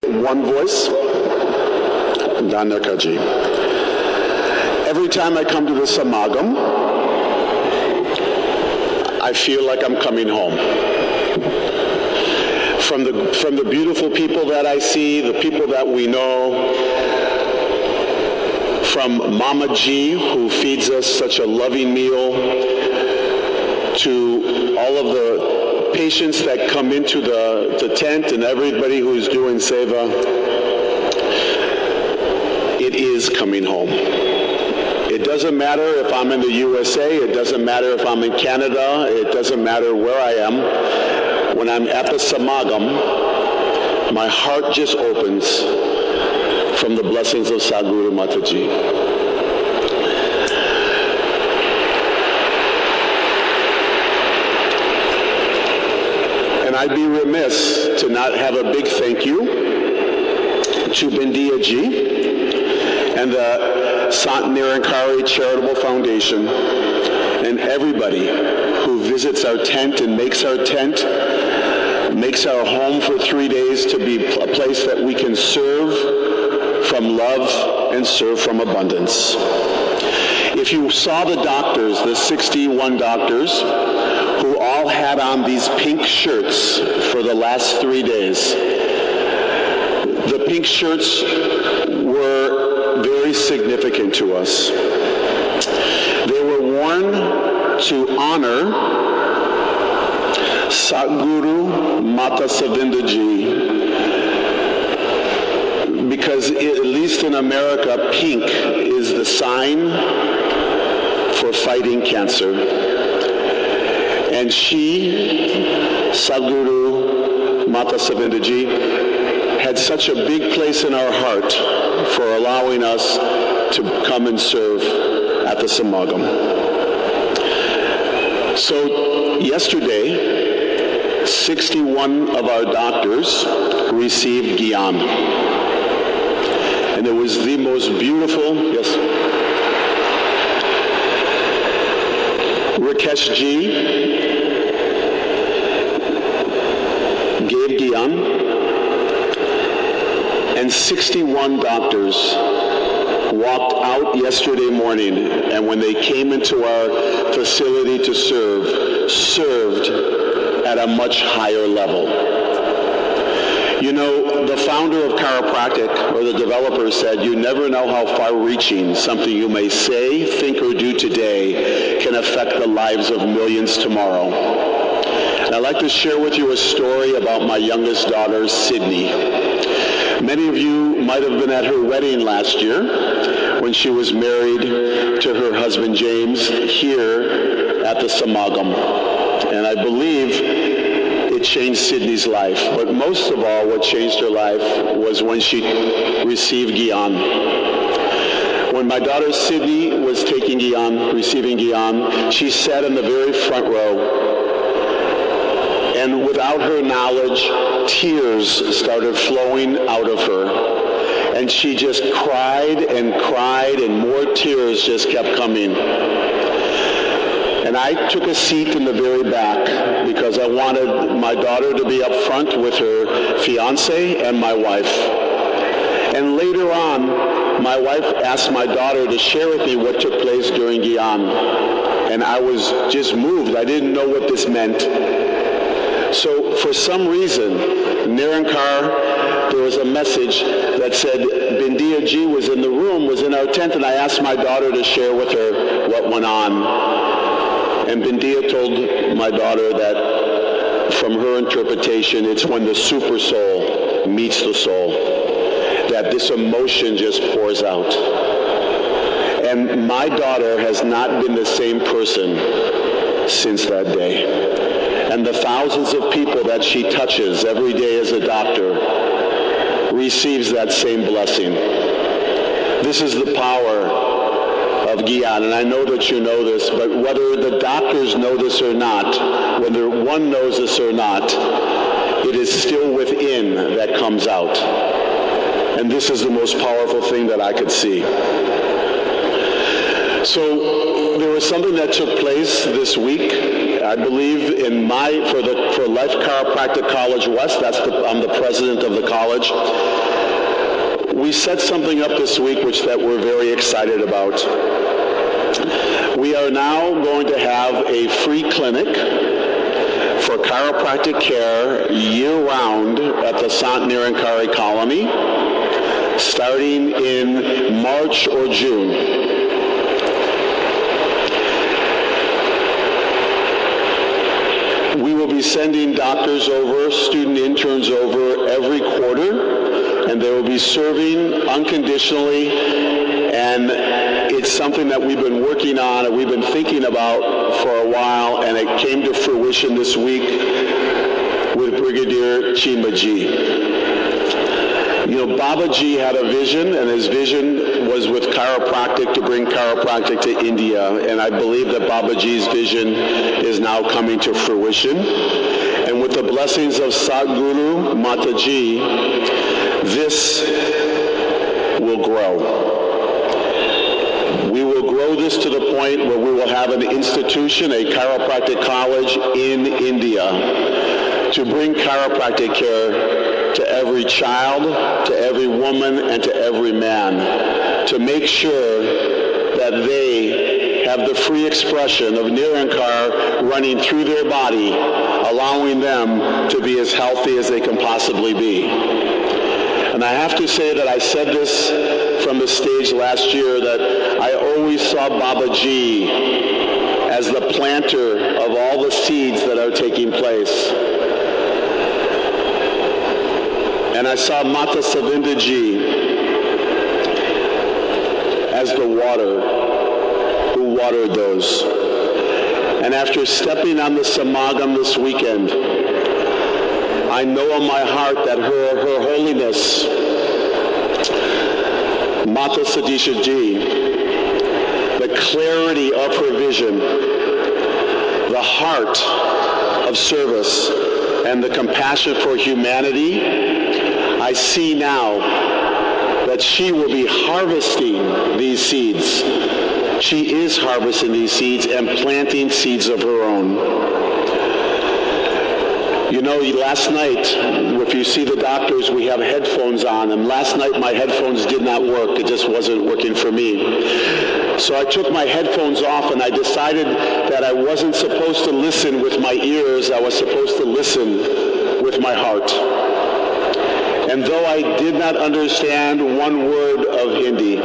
One voice, Nirankari. Every time I come to the Samagam, I feel like I'm coming home. From the beautiful people that I see, the people that we know, from Mama G, who feeds us such a loving meal, to all of the patients that come into the tent and everybody who is doing seva, it is coming home. It doesn't matter if I'm in the USA, it doesn't matter if I'm in Canada, it doesn't matter where I am. When I'm at the Samagam, my heart just opens from the blessings of Sadhguru Mataji. And I'd be remiss to not have a big thank you to Bindiya Ji and the Sant Nirankari Charitable Foundation and everybody who visits our tent and makes our home for 3 days to be a place that we can serve from love and serve from abundance. If you saw the doctors, the 61 doctors, who all had on these pink shirts for the last 3 days, the pink shirts were very significant to us. They were worn to honor Sadhguru Mata Savindaji, because at least in America, pink is the sign for fighting cancer. And she, Sadhguru Mata Savindaji, had such a big place in our heart for allowing us to come and serve at the Samagam. So yesterday, 61 of our doctors received Gyan. And it was the most beautiful, yes. Rakesh Ji gave Gyan, and 61 doctors walked out yesterday morning, and when they came into our facility to served at a much higher level. You know, the founder of chiropractic, or the developer, said, you never know how far-reaching something you may say, think, or do today can affect the lives of millions tomorrow. And I'd like to share with you a story about my youngest daughter, Sydney. Many of you might have been at her wedding last year when she was married to her husband, James, here at the Samagam. And I believe it changed Sydney's life. But most of all, what changed her life was when she received Gyan. When my daughter Sydney was taking Gyan, receiving Gyan, she sat in the very front row. And without her knowledge, tears started flowing out of her. And she just cried, and more tears just kept coming. And I took a seat in the very back because I wanted my daughter to be up front with her fiance and my wife. And later on, my wife asked my daughter to share with me what took place during Gyan. And I was just moved. I didn't know what this meant. So for some reason, Nirankar, there was a message that said Bindiya Ji was in the room, was in our tent, and I asked my daughter to share with her what went on. And Bindiya told my daughter that from her interpretation, it's when the super soul meets the soul, that this emotion just pours out. And my daughter has not been the same person since that day. And the thousands of people that she touches every day as a doctor receives that same blessing. This is the power of Gyan, and I know that you know this, but whether the doctors know this or not, whether one knows this or not, it is still within that comes out. And this is the most powerful thing that I could see. So there was something that took place this week, I believe, for Life Chiropractic College West. I'm the president of the college. we set something up this week that we're very excited about. We are now going to have a free clinic for chiropractic care year-round at the Sant Nirankari colony, starting in March or June. We will be sending doctors over, student interns over every quarter, and they will be serving unconditionally, and it's something that we've been working on and we've been thinking about for a while, and it came to fruition this week with Brigadier Chimaji. You know, Babaji had a vision, and his vision was with chiropractic, to bring chiropractic to India, and I believe that Babaji's vision is now coming to fruition. And with the blessings of Sadhguru Mataji, this will grow. We will grow this to the point where we will have an institution, a chiropractic college in India, to bring chiropractic care to every child, to every woman, and to every man, to make sure that they have the free expression of Nirankar running through their body, allowing them to be as healthy as they can possibly be. And I have to say that I said this from the stage last year, that I always saw Babaji as the planter of all the seeds that are taking place. And I saw Mata Savindaji as the water who watered those. And after stepping on the Samagam this weekend, I know in my heart that Her Holiness, Mata Sadisha Ji, the clarity of her vision, the heart of service, and the compassion for humanity, I see now that she will be harvesting these seeds. She is harvesting these seeds and planting seeds of her own. You know, last night, if you see the doctors, we have headphones on, and last night my headphones did not work. It just wasn't working for me. So I took my headphones off, and I decided that I wasn't supposed to listen with my ears. I was supposed to listen with my heart. And though I did not understand one word of Hindi,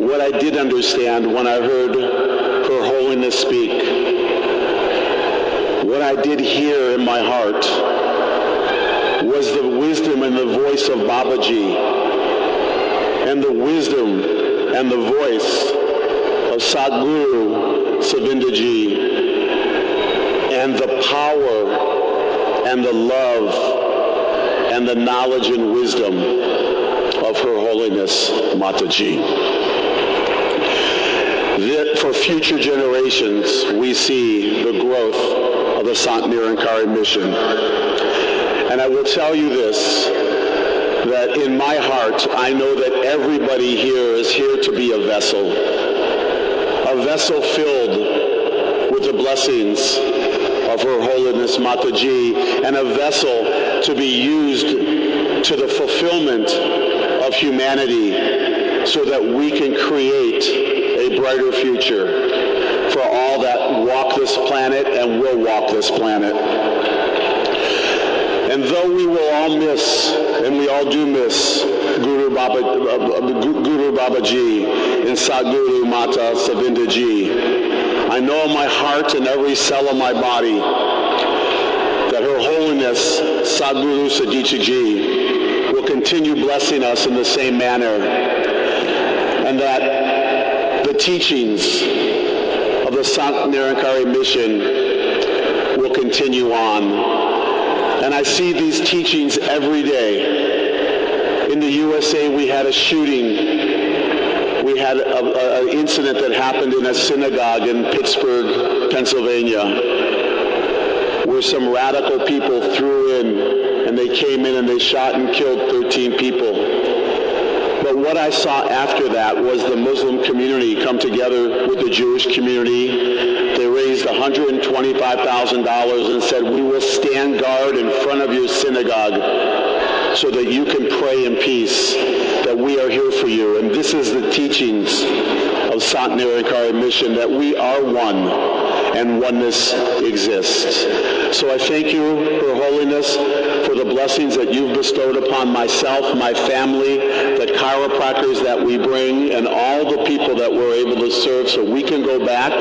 what I did understand when I heard Her Holiness speak, what I did hear in my heart was the wisdom and the voice of Babaji, and the wisdom and the voice of Sadhguru Savindaji, and the power and the love and the knowledge and wisdom of Her Holiness Mataji. For future generations, we see the growth of the Sant Nirankari mission. And I will tell you this, that in my heart, I know that everybody here is here to be a vessel filled with the blessings of Her Holiness Mataji, and a vessel to be used to the fulfillment of humanity so that we can create a brighter future for all that walk this planet and will walk this planet. And though we will all miss, and we all do miss, Guru Babaji and Sadhguru Mata Savindaji, I know in my heart and every cell of my body that Her Holiness Sadhguru Sadisha Ji will continue blessing us in the same manner, and that the teachings of the Sant Nirankari mission will continue on. And I see these teachings every day. In the USA, we had a shooting. We had an incident that happened in a synagogue in Pittsburgh, Pennsylvania, where some radical people threw in, and they came in and they shot and killed 13 people. But what I saw after that was the Muslim community come together with the Jewish community. They raised $125,000 and said, "We will stand guard in front of your synagogue so that you can pray in peace, that we are here for you. And this is the teachings of Sant Nirankari mission, that we are one and oneness exists. So I thank you, Her Holiness, for the blessings that you've bestowed upon myself, my family, the chiropractors that we bring, and all the people that we're able to serve, so we can go back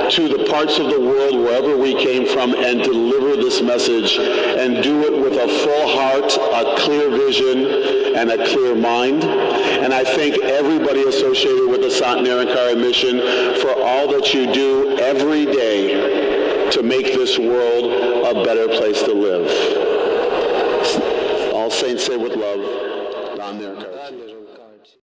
to the parts of the world wherever we came from and deliver this message, and do it with a full heart, a clear vision, and a clear mind. And I thank everybody associated with the Sant Nirankari mission for all that you do every day to make this world a better place to live. All saints say with love, Sant Nirankari.